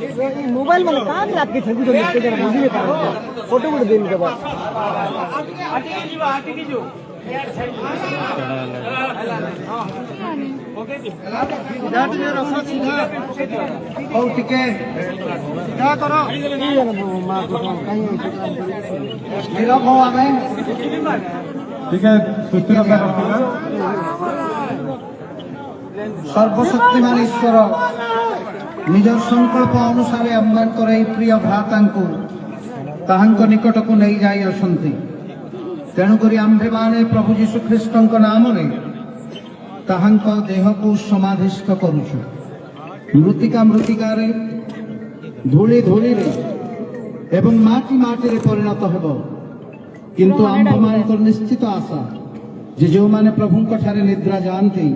Mobile में काम आपके छवि तो देखते जरा बुझिए काम फोटो फोटो दे दीजिए बस ठीक है सर्वशक्तिमान ईश्वर निजर संकल्प अनुसार आम्मानकर एई प्रिय भ्रातांकु ताहांक निकटकु नहीं जाई असंती तेणुकरी आम्भे माने प्रभु जीशु ख्रीष्टंक नामरे ताहांक देहकु समाधिस्थ करुछु मृत्तिका मृत्तिकारे धूली धूलिरे एवं माटी माटीरे परिणत हेब किंतु आम्भमानकर निश्चित आशा जे जो माने प्रभुंक ठारे निद्रा जानती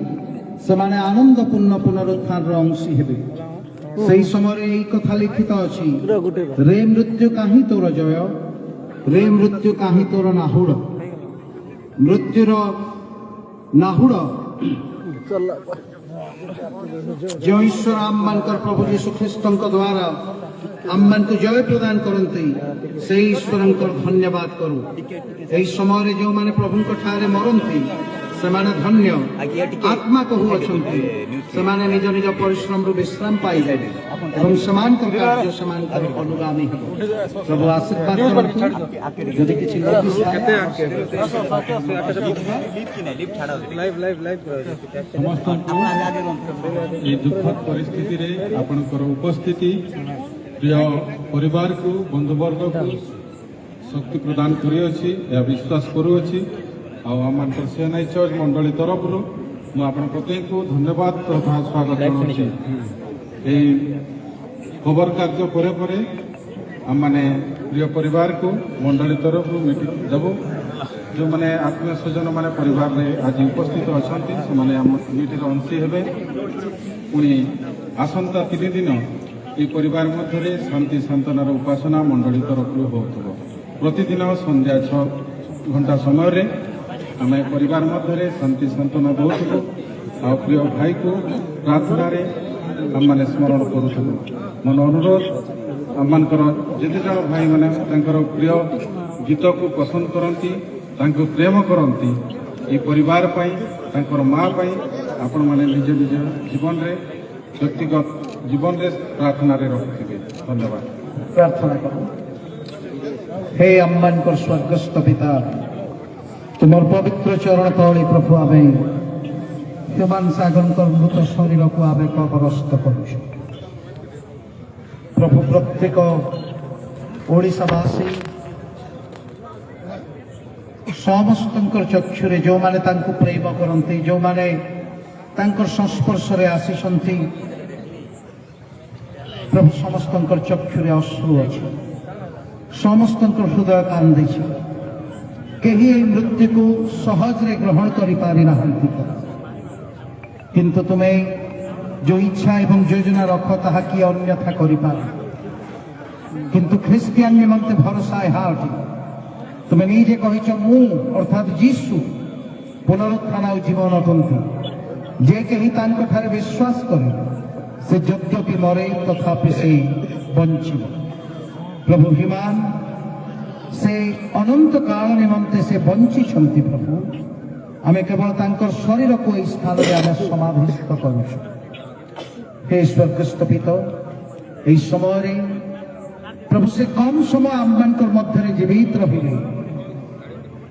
सेमाने आनंदपूर्ण पुनरुत्थान अंशी हेबे सेई समय एई कथा लिखित अछि रे मृत्यु काहि तोर जय रे मृत्यु काहि तोर नाहुड़ मृत्युर नाहुड़ जो ईश्वर आम्मानकर प्रभु यीशु ख्रीष्टंक द्वारा आम्मान को जय प्रदान करते से ईश्वरंकर धन्यवाद करूँ एई समय जो माने प्रभुंक ठारे मरंती सेमाने धन्य आत्मा कहू अछंती सेमाने निज निज परिश्रम रु विश्राम पाई जाय एवं समान कार्य समान अनुगामी हो प्रभु आशीर्वाद करंतु यदि किछि समस्त ये दुखद परिस्थिति रे आपनकर उपस्थिति प्रिय परिवार को बंधुवर्ग को शक्ति प्रदान करी अछि या विश्वास करू अछि आम सेनाई चर्च मंडली तरफ प्रत्येक को धन्यवाद तथा स्वागत करुँचे खबर कार्य पर आम मैंने प्रिय परिवार को मंडली तरफ मीटिंग देवु जो मैंने आत्मीय स्वजन मैंने परिवार में आज उपस्थित अच्छा से मीटिंग अंशी हे पुणी आसंता 3 दिन ये परिवार मध्य शांति सांत्वनार उपासना मंडली तरफ हो प्रतिदिन संध्या 6 घंटा समय आम परिवार मध्य शांति सांत्वना दूसरू आ प्रिय भाई को प्रार्थना आम मैंने स्मरण करूँ मन अनुरोध आमर जिते जन भाई मैंने प्रिय गीत को पसंद करती प्रेम करती ये परिवार माँ आपण मैंने निज निज जीवन रे व्यक्तिगत जीवन रे प्रार्थना रखिथे धन्यवाद प्रार्थना करूँ हे आम्मानकर स्वर्गस्थ पिता तुमर पवित्र चरण तले प्रभु आमे ह्यूमान सागर मृत शरीर को आमे कबरस्थ करुछु प्रभु प्रत्येक ओडिशावासी समस्त चक्षुरे जो माने तांको प्रेम करते जो माने तांकर संस्पर्श रे आसीसंती प्रभु समस्त चक्षुरे अश्रु अछि समस्त हृदय कांदी कहीं मृत्यु को सहज रे ग्रहण करि पारि नाहंती किंतु तुम्हें जो इच्छा एवं योजना रख ताहा कि अन्यथा करि पार किंतु ख्रिस्टियान निमंते भरोसा है तुम्हें निजे कहिछ मु अर्थात जीशु पुनरुत्थान और जीवन अटंती जे कहीं तांको ठारे विश्वास करे से यद्यपि मरे तथापि से बंची प्रभु विमान से अनंत काल निमंते से बंची छंती प्रभु आमे केवल तांकर शरीर को इस स्थान रे आमे समाधिस्थ करू हे स्वर्गस्थ पिता एई समय रे प्रभु से कम समय आम्मानकर मध्य रे जीवित रहिले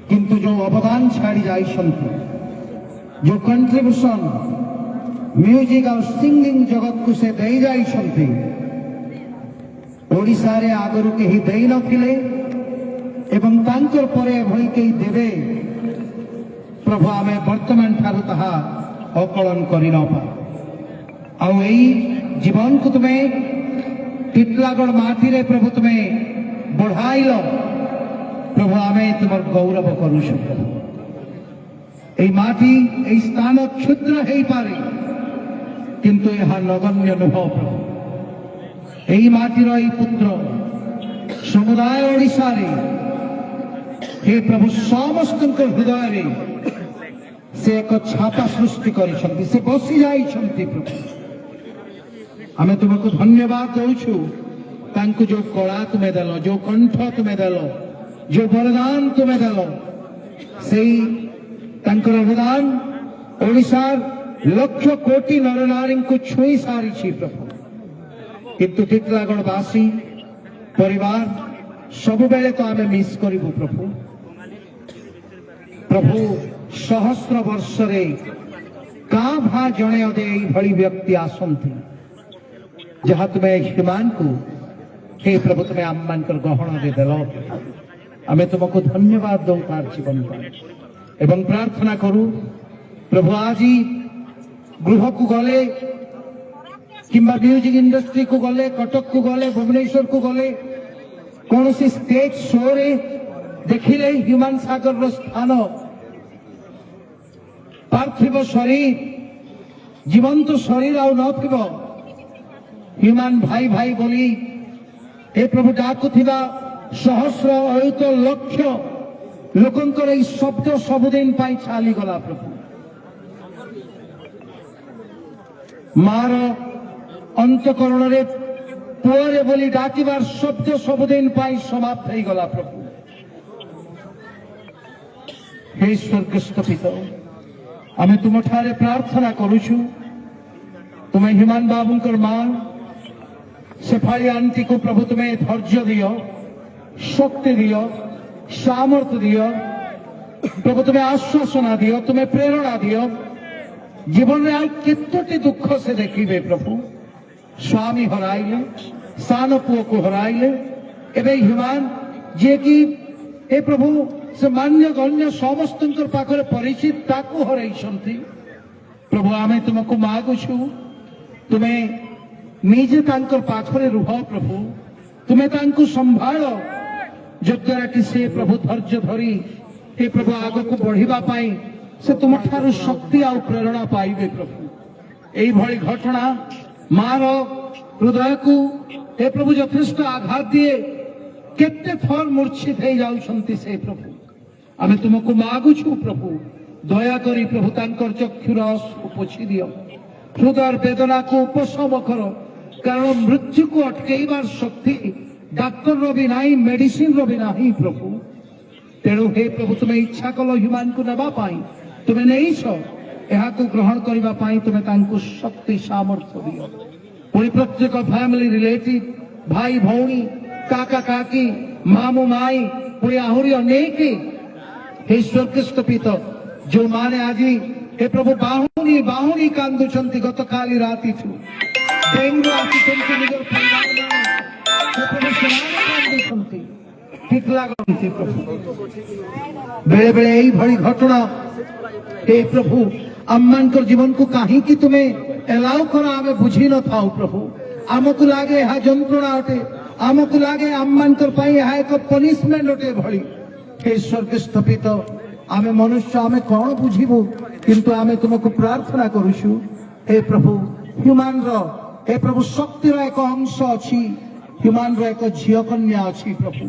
किंतु जो अवदान छाड़ी जाइछंती जो कंट्रीब्यूशन म्यूजिक और सिंगिंग जगत को से दे जाइछंती ओडिसा रे आगरु केही देई नथिले एवं तांकर परे भई केही देवे प्रभु आमे वर्तमान ठारू ताहा अकलन करि न पा आ एई जीवन को तुम्हें टिटलागढ़ माटी रे प्रभु तुम्हें बढ़ाइल प्रभु आमे तुमर गौरव करूछु एई माटी एई स्थान क्षुद्र हेई पारे किंतु यहाँ नगण्य नुह प्रभु एई माटीर एई पुत्र समुदाय ओडिशा रे हे प्रभु समस्त हृदय रे से एक छापा सृष्टि करिसंती से बसी जाइसंती प्रभु आमे तुमको धन्यवाद दौछु तांकु जो कला तुम्हें देलो, जो कंठ तुम्हें देलो, जो वरदान तुम्हें देलो, सेई तांकर अवदान ओडिशार लक्ष कोटी नर नारी को छुई सारी प्रभु। किंतु टिटलागढ़वासी परिवार सब बेले तो आमे मिस करिबु प्रभु। प्रभु सहस्र वर्ष रे का भा जणे अदे भली व्यक्ति आसंती जहाँ तुम्हें हिमान को हे प्रभु तुम्हें आम्मान कर गहना दे देलो। आमे तुमको धन्यवाद दो तार जीवन पर एवं प्रार्थना करू प्रभु आज गृह को गले किंबा म्यूजिक इंडस्ट्री को गले, कटक को गले, भुवनेश्वर को गले, कौन सी स्टेज शो रे देखिले ह्यूमान सागर रो स्थान पार्थिव शरीर जीवंत शरीर आउ नथिब ह्यूमान भाई भाई बोली हे प्रभु डाकुथिबा सहस्र अयुत लक्ष लोकंकर এই শব্দ सबुदिन पाई चाली गला प्रभु। मार अंतकरण रे पुअरे बोली डाकिबार शब्द सबुदिन पाई समाप्त हो गला प्रभु। हे स्वर्गस्थ पिता आमे तुम ठारे प्रार्थना करूछु तुम्हें हिमान बाबूंकर मां शेफाली आंटी को प्रभु तुम्हें धैर्य दियो, शक्ति दियो, सामर्थ्य दियो प्रभु, तुम्हें आश्वासना दियो, तुम्हें प्रेरणा दियो। जीवन में केतोटी दुख से देखिए प्रभु। स्वामी हराइले, सान पुओ को हराइले, एवं हिमान जे कि हे प्रभु से मान्य गण्य समस्त पाखरे परिचित ताकू हराइछंती प्रभु। आमे तुमको मागुछु तुम्हें निजे तांकर पाखरे रुह प्रभु, तुम्हें तांकु संभालो जद्वारा कि से प्रभु धैर्य धरी हे प्रभु आग को बढ़िबा पाई से तुम ठारू शक्ति आ प्रेरणा पाइबे प्रभु। एई भली घटना मार हृदय को हे प्रभु यथेष्ट आघात दिए केते थर मूर्छित हो जाउछंती से प्रभु। आमे तुमको मागुछु प्रभु दया करी प्रभु तांकर चक्षुर अश्रु पोछि दियो, हृदय वेदना को उपशम करो, कारण मृत्यु को अटकेइबार शक्ति डाक्तर रो भी नाही, मेडिसिन रो भी नाही प्रभु। तेणु हे प्रभु तुम्हें इच्छा कल ह्यूमान को नबा पाई तुम्हें नहीं छो यहा को ग्रहण करबा पाई तुम्हें तांको शक्ति सामर्थ्य दियो। पुणी प्रत्येक फैमिली रिलेटिव भाई भौणी काका काकी मामू माई पुणी आहुरी अनेक हे स्वर्गस्थ पिता जो माने आज हे प्रभु बाहुनी बाहुनी कांदुछंती गत काली राती छु डेंगू आसीछंती निजर परिवार बेले बेले यही भली घटना हे प्रभु आममानकर जीवन को कहीं कि तुम्हें एलाउ करा आमे बुझी न थाओ प्रभु। आमको लागे हा जंत्रणा अटे, आमको लागे आममानकर पाई हा एक पनिशमेंट अटे भली। हे स्वर्गस्थ पिता आमे मनुष्य आमे कौन बुझिबो किंतु आमे तुमको प्रार्थना करूछु हे प्रभु ह्यूमान रो हे प्रभु शक्ति रो एक अंश अछि, ह्यूमान रो एक झियो कन्या अछि प्रभु।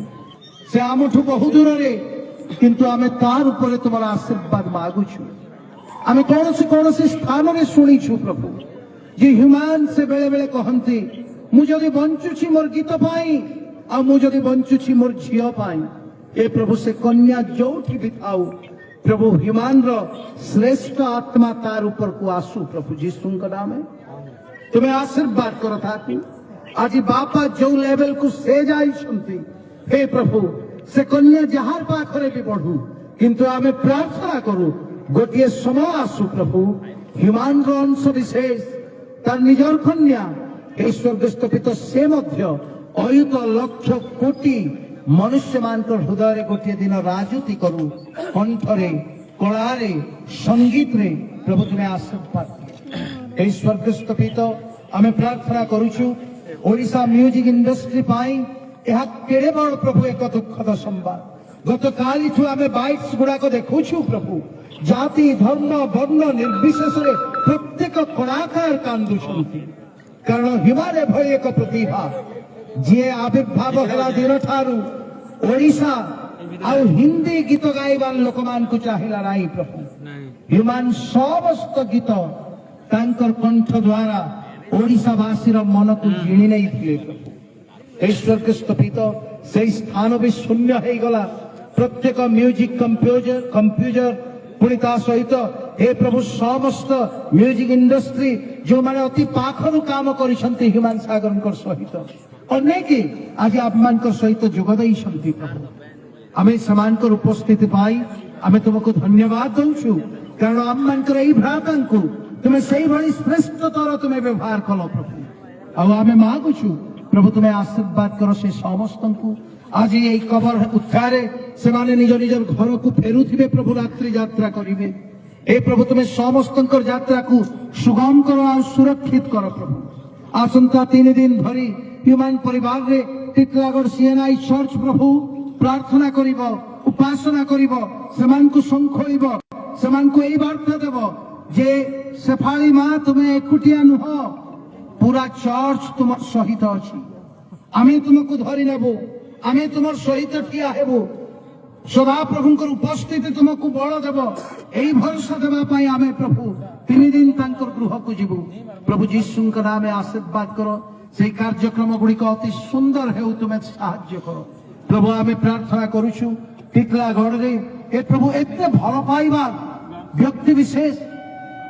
से आमठू बहु दूर रे किंतु आमे तार ऊपर तुम्हारा आशीर्वाद मागुछु। आमे कौन से स्थान रे सुनिछु प्रभु जे ह्यूमान से बेले बेले कहंती मु जदि बंचुछि मोर गीत पाई आ मु जदि बंचुछि मोर झियो पाई। ए प्रभु से कन्या जोठी भी थाउ प्रभु ह्यूमान रो श्रेष्ठ आत्मा तार ऊपर को आसु प्रभु यीशु का नाम है तुम्हें आशीर्वाद करो थाकु। आज बापा जो लेवल को से जाई छंती हे प्रभु से कन्या जहार पाखरे भी बढ़ू किंतु आमे प्रार्थना करू गोटे समय आसु प्रभु ह्यूमान रो अंश विशेष तार निजर कन्या हे स्वर्गस्थ पिता से मध्य अयुत लक्ष कोटी मनुष्य मान हृदय रे गोटे दिन राजती करू कंठरे कलारे संगीत रे प्रभु तुम्हें आशीर्वाद हे स्वर्गस्थ पिता आमे प्रार्थना करूछु ओडिशा म्यूजिक इंडस्ट्री पाई यह केड़े बड़ प्रभु एक दुखद संवाद गत काली ठू आमे बाइट्स गुड़ा को देखुछु प्रभु जाति धर्म वर्ण निर्विशेष रे प्रत्येक कलाकार कांदुछंती कारण हिमालय भय एक प्रतिभा जे आविर्भाव हला दिन ठारू ओडिशा आउ हिंदी गीत गाइबार लोक मान को चाहिला नाही प्रभु। ह्यूमान समस्त गीत तांकर कंठ द्वारा ओडिशावासी मन को जिणी नहीं थे प्रभु स्वर्गस्थ पिता से स्थान भी शून्य हो गला प्रत्येक म्यूजिक कंप्यूटर पुणी ता सहित हे प्रभु समस्त म्यूजिक इंडस्ट्री जो मैंने अति पाखरु काम कर ह्यूमान सागर सहित अनेक आज आप सहित जोगद प्रभु आम से उपस्थिति पाई आम तुमको धन्यवाद दौचु कारण आम भ्राता को तुम्हें से भाई श्रेष्ठतर तुम्हें व्यवहार कल प्रभु आम मागुचु प्रभु तुम्हें आशीर्वाद कर से समस्त को आज ये कबर उद्धार से निज निज घर को फेरुवे प्रभु रात्रि यात्रा करेंगे ए प्रभु तुम्हें समस्त यात्रा को सुगम कर और सुरक्षित कर प्रभु आसंता 3 दिन धरी ह्यूमान परिवार रे टिटलागढ़ सीएनआई चर्च प्रभु प्रार्थना करिब उपासना करिब समान को संखोइब समान को एई वार्ता देब जे सेफाली मां तुम्हें एकुटिया नुह पूरा चर्च तुम सहित अछि आमे तुमको धरि नेबो आमे तुम सहित ठिया हेबो सदा प्रभु उपस्थिति तुमको बल देव यही भरोसा देवाई आम प्रभु 3 दिन गृह को जीवु प्रभु जीशु नाम आशीर्वाद कर से कार्यक्रम गुड़िक अति सुंदर है तुम्हें साहाय्य कर प्रभु आम प्रार्थना करुचु टिटलागढ़ रे ए प्रभु एते भल पाइबा व्यक्ति विशेष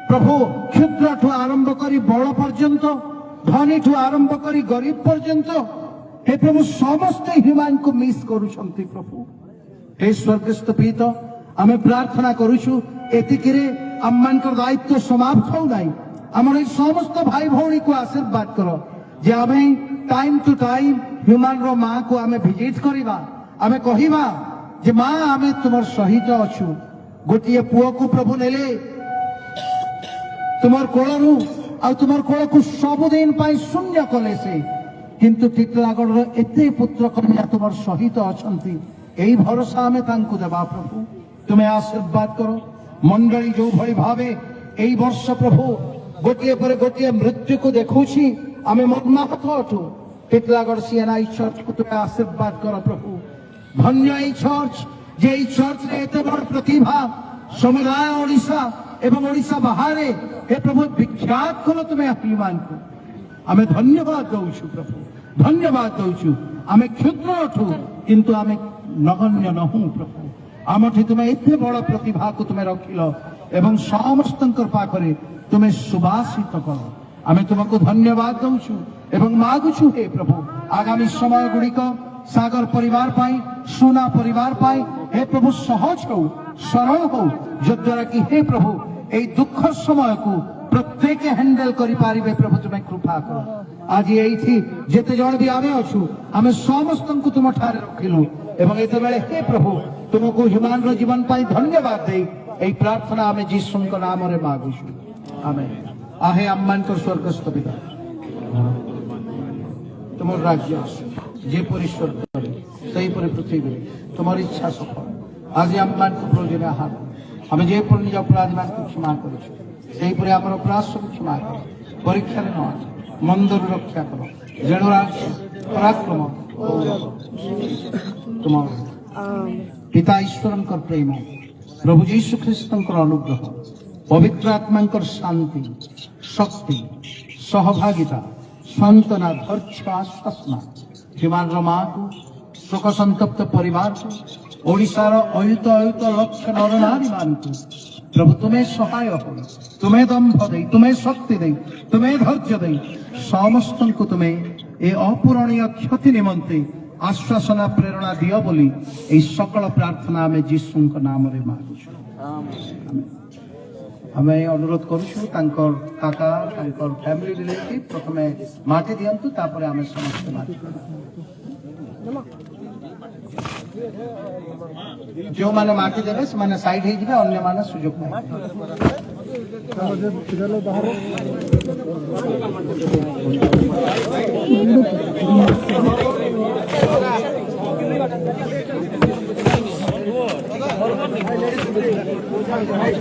प्रभु क्षुद्र ठू आरंभ करी बड़ पर्यंत धनी ठू आरंभ करी गरीब पर्यंत हे प्रभु समस्त ह्यूमान को मिस करुछंती प्रभु हे स्वर्गस्थ पिता आम प्रार्थना करुचु एतिकिरे आममानकर दायित्व समाप्त हो नाई आमर समस्त भाई भौणी को आशीर्वाद कर जे आम टाइम टू टाइम ह्यूमान रो मां को आम भिजिट करिबा आम कहिबा जे मां आम तुमर सहित अछु गोटिए पुओ को प्रभु नेले तुमर कोलरु आ तुमर कोल को सबुदिन पाई शून्य कले से किंतु टिटलागढ़ एते पुत्र कन्या तुमर सहित अछंती यही भरोसा आम देवा प्रभु तुम्हें आशीर्वाद करो मंडली जो भाई भावे यही वर्ष प्रभु गोटे पर गोटे मृत्यु को देखुची आम मर्माहत अटू टिटलागढ़ सीएनआई चर्च को तुम्हें आशीर्वाद कर प्रभु धन्य चर्च जे चर्च रे एते बड़ प्रतिभा समुदाय ओडिशा एवं ओडिशा बाहर हे प्रभु विख्यात करो तुम्हें अभिमान को आम धन्यवाद दौचु प्रभु धन्यवाद दौचु आम क्षुद्र अठू किंतु आम नगण्य नहूं प्रभु आमठी तुम्हें एते बड़ प्रतिभा को तुम्हें रखिल एवं समस्त पाखरे तुम्हें सुभाषित कर आम तुमको धन्यवाद दौचु एवं मागुचु हे प्रभु आगामी समय गुड़िक सागर परिवार पाई सोना परिवार पाई हे प्रभु सहज हो सरल हो जद्वारा कि हे प्रभु ए दुख समय को प्रत्येक हैंडल करि पारिबे प्रभु तुम्हें कृपा कर आज यही जेते जण भी आमे अछु आमे समस्त को तुम ठारे रखिलु एवं एते बेले हे प्रभु तुमको ह्यूमान रो जीवन पाई धन्यवाद दे एई प्रार्थना आमे जीसु को नाम रे मागुछु आमेन आहे अम्मान को स्वर्गस्थ पिता तुम राज्य जे परि स्वर्ग सही परि पृथ्वी तुम्हारी इच्छा सफल आज अम्मान को प्रयोजन आहार आमे जे पर निज अपराधी मान को क्षमा करूछु सही परि हमर अपराध सब क्षमा कर परीक्षा रे न मंदर रक्षा कर जणराज पराक्रम तुम पिता ईश्वर प्रेम प्रभु जीशु ख्रीस्त अनुग्रह पवित्र आत्मा शांति शक्ति सहभागिता सांत्वना धैर्य आश्वासना ह्यूमान मां को शोक संतप्त परिवार को ओडिशार अयुत अयुत लक्ष नर नारी मान को प्रभु तुम्हें सहाय हो तुम्हें दंभ दे तुम्हें शक्ति दे तुम्हें धैर्य दे समस्त को तुम्हें ए अपूरणीय क्षति निमंते आश्वासना प्रेरणा दियो बोली ए सकल प्रार्थना में जीसु नाम रे मागुछु हमें अनुरोध करूछु तांकर काका तांकर फैमिली रिलेटिव प्रथमे माटी दियंतु तापरे हमें समस्त माटी जो माने माटी देबे से माने साइड हे जिबे अन्य माने सुयोग नै